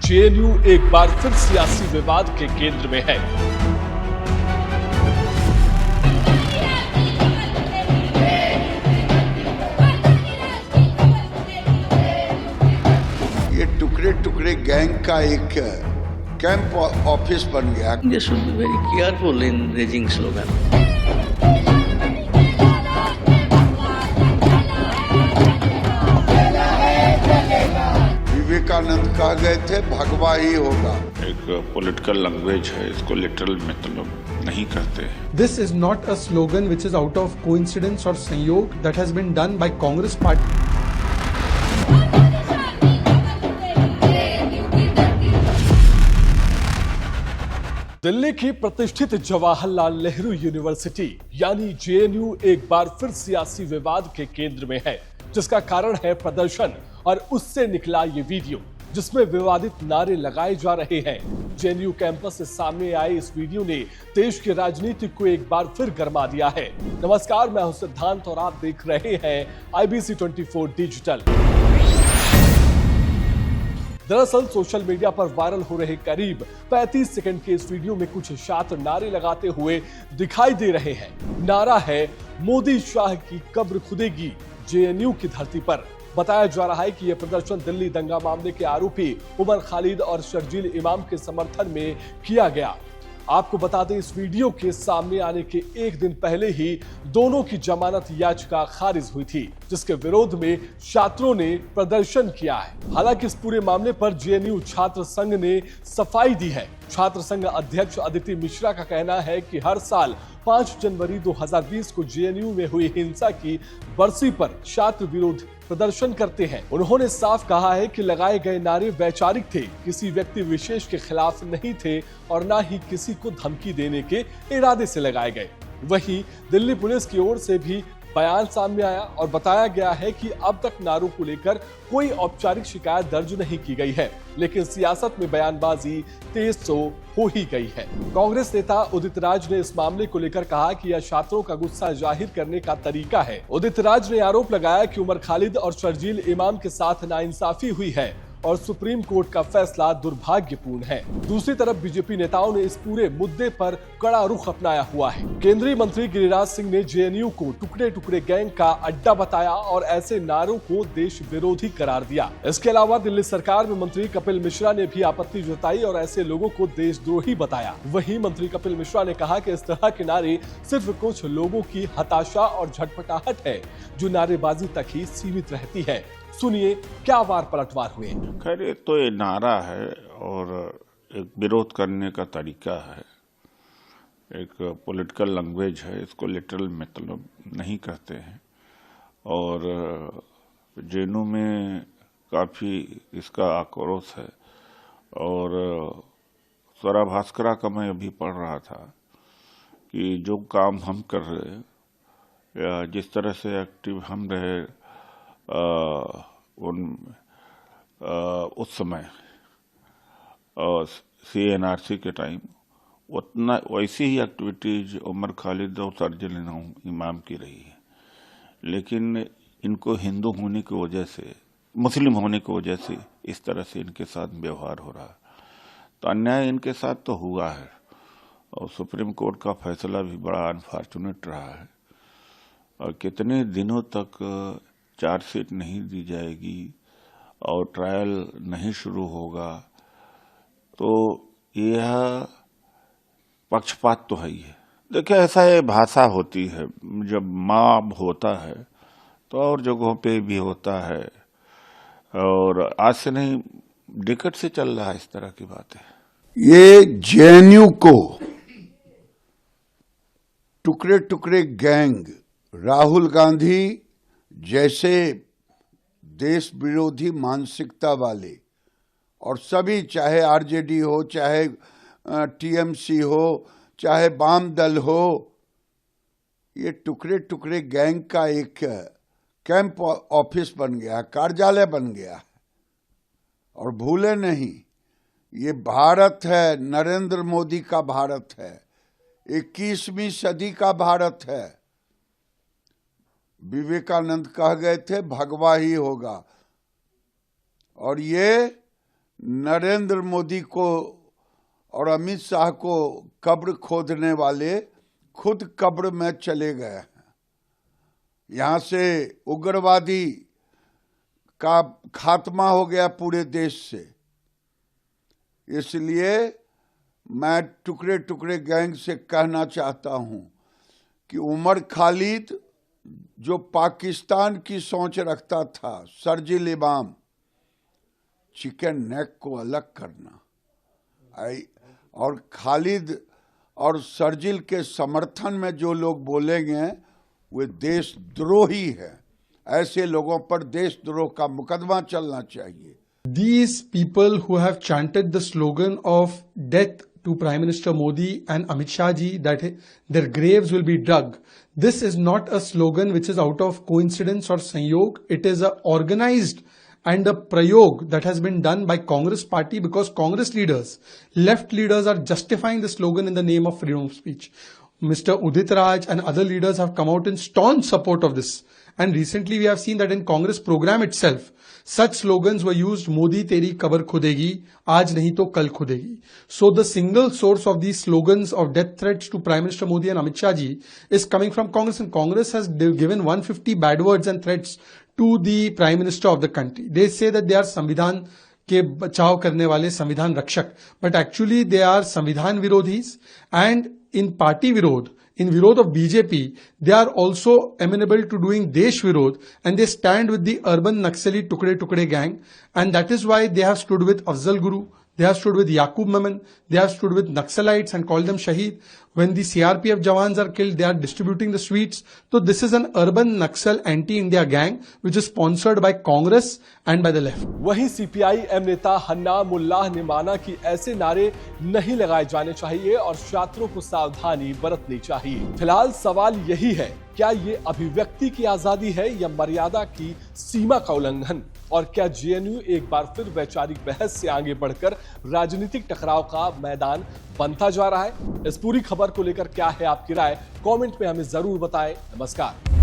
JNU एक बार फिर सियासी विवाद के केंद्र में है। ये टुकड़े टुकड़े गैंग का एक कैंप ऑफिस बन गया। They should be very careful in raising slogan. Vivekananda कह गए थे भगवा ही होगा। एक पॉलिटिकल लैंग्वेज है, इसको लिटरल मतलब नहीं कहते। This is not a slogan which is out of coincidence or संयोग that has been done by Congress party. Delhi की प्रतिष्ठित जवाहरलाल नेहरू यूनिवर्सिटी यानी जेएनयू एक बार फिर सियासी विवाद के केंद्र में है, जिसका कारण है प्रदर्शन और उससे निकला ये वीडियो जिसमें विवादित नारे लगाए जा रहे हैं। जेएनयू कैंपस से सामने आए इस वीडियो ने देश की राजनीति को एक बार फिर गरमा दिया है। नमस्कार, मैं हूं सिद्धांत और आप देख रहे हैं IBC 24 डिजिटल। दरअसल सोशल मीडिया पर वायरल हो रहे करीब 35 सेकंड के इस वीडियो में कुछ छात्र नारे लगाते हुए दिखाई दे रहे हैं। नारा है मोदी शाह की कब्र खुदेगी जेएनयू की धरती पर। बताया जा रहा है कि यह प्रदर्शन दिल्ली दंगा मामले के आरोपी उमर खालिद और शर्जील इमाम के समर्थन में किया गया। आपको बता दें, इस वीडियो के सामने आने के एक दिन पहले ही दोनों की जमानत याचिका खारिज हुई थी, जिसके विरोध में छात्रों ने प्रदर्शन किया है। हालांकि इस पूरे मामले पर जेएनयू छात्र संघ ने सफाई दी है। छात्र संघ अध्यक्ष अदिति मिश्रा का कहना है कि हर साल 5 जनवरी 2020 को जेएनयू में हुई हिंसा की बरसी पर छात्र विरोध प्रदर्शन करते हैं। उन्होंने साफ कहा है कि लगाए गए नारे वैचारिक थे, किसी व्यक्ति विशेष के खिलाफ नहीं थे और न ही किसी को धमकी देने के इरादे से लगाए गए। वहीं दिल्ली पुलिस की ओर से भी बयान सामने आया और बताया गया है कि अब तक नारों को लेकर कोई औपचारिक शिकायत दर्ज नहीं की गई है, लेकिन सियासत में बयानबाजी तेज तो हो ही गई है। कांग्रेस नेता उदित राज ने इस मामले को लेकर कहा कि यह छात्रों का गुस्सा जाहिर करने का तरीका है। उदित राज ने आरोप लगाया कि उमर खालिद और शर्जील इमाम के साथ नाइंसाफी हुई है और सुप्रीम कोर्ट का फैसला दुर्भाग्यपूर्ण है। दूसरी तरफ बीजेपी नेताओं ने इस पूरे मुद्दे पर कड़ा रुख अपनाया हुआ है। केंद्रीय मंत्री गिरिराज सिंह ने जेएनयू को टुकड़े टुकड़े गैंग का अड्डा बताया और ऐसे नारों को देश विरोधी करार दिया। इसके अलावा दिल्ली सरकार में मंत्री कपिल मिश्रा ने भी आपत्ति जताई और ऐसे लोगों को देशद्रोही बताया। वहीं मंत्री कपिल मिश्रा ने कहा कि इस तरह के नारे सिर्फ कुछ लोगों की हताशा और झटपटाहट है, जो नारेबाजी तक ही सीमित रहती है। सुनिए क्या वार पलटवार हुए। खैर, ये तो ये नारा है और एक विरोध करने का तरीका है, एक पॉलिटिकल लैंग्वेज है, इसको लिटरल मतलब नहीं कहते हैं। और जेएनयू में काफ़ी इसका आक्रोश है। और स्वरा भास्करा का मैं अभी पढ़ रहा था कि जो काम हम कर रहे या जिस तरह से एक्टिव हम रहे उस समय CNRC के टाइम, उतना वैसी ही एक्टिविटीज उमर खालिद और शर्जील इमाम की रही है। लेकिन इनको हिंदू होने की वजह से, मुस्लिम होने की वजह से इस तरह से इनके साथ व्यवहार हो रहा है। तो अन्याय इनके साथ तो हुआ है और सुप्रीम कोर्ट का फैसला भी बड़ा अनफॉर्चुनेट रहा है। और कितने दिनों तक चार्जशीट नहीं दी जाएगी और ट्रायल नहीं शुरू होगा, तो यह पक्षपात तो है ही है। देखिए, ऐसा है, भाषा होती है, जब माँ होता है तो और जगहों पे भी होता है। और आज से नहीं, डिकेड से चल रहा है इस तरह की बातें। ये जेएनयू को टुकड़े टुकड़े गैंग, राहुल गांधी जैसे देश विरोधी मानसिकता वाले और सभी, चाहे आरजेडी हो, चाहे टीएमसी हो, चाहे वाम दल हो, ये टुकड़े टुकड़े गैंग का एक कैंप ऑफिस बन गया, कार्यालय बन गया। और भूले नहीं, ये भारत है, नरेंद्र मोदी का भारत है, 21वीं सदी का भारत है। विवेकानंद कह गए थे भगवा ही होगा। और ये नरेंद्र मोदी को और अमित शाह को कब्र खोदने वाले खुद कब्र में चले गए हैं। यहाँ से उग्रवादी का खात्मा हो गया पूरे देश से। इसलिए मैं टुकड़े टुकड़े गैंग से कहना चाहता हूं कि उमर खालिद जो पाकिस्तान की सोच रखता था, शर्जील इमाम, चिकन नेक को अलग करना, और खालिद और शर्जील के समर्थन में जो लोग बोलेंगे वे देशद्रोही है। ऐसे लोगों पर देशद्रोह का मुकदमा चलना चाहिए। These people who have chanted the slogan of death to Prime Minister Modi and Amit Shah ji, that their graves will be dug. This is not a slogan which is out of coincidence or sanyog. It is a organized and a prayog that has been done by Congress party, because Congress leaders, left leaders, are justifying the slogan in the name of freedom of speech. Mr. Udit Raj and other leaders have come out in staunch support of this. And recently we have seen that in Congress program itself, such slogans were used: Modi teri kabar khudegi, aaj nahi to kal khudegi. So the single source of these slogans of death threats to Prime Minister Modi and Amit Shah ji is coming from Congress, and Congress has given 150 bad words and threats to the Prime Minister of the country. They say that they are संविधान के बचाव करने वाले, संविधान रक्षक, but actually they are संविधान विरोधीज, and in party विरोध, in विरोध of BJP, they are also amenable to doing Desh Virod, and they stand with the urban Naxali Tukde Tukde gang, and that is why they have stood with Afzal Guru, they have stood with Yaqub Memon, they have stood with Naxalites and called them Shaheed. When the CRPF Jawans are killed, they are distributing the sweets. So this is an urban Naxal anti-India gang which is sponsored by Congress and by the left. वहीं CPI-M नेता हन्नाम उल्लाह ने माना कि ऐसे नारे नहीं लगाए जाने चाहिए और छात्रों को सावधानी बरतनी चाहिए। फिलहाल सवाल यही है, क्या ये अभिव्यक्ति की आजादी है या मर्यादा की सीमा का उल्लंघन? और क्या जेएनयू एक बार फिर वैचारिक बहस से आगे बढ़कर राजनीतिक टकराव का मैदान बनता जा रहा है? इस पूरी खबर को लेकर क्या है आपकी राय? कमेंट में हमें जरूर बताएं। नमस्कार।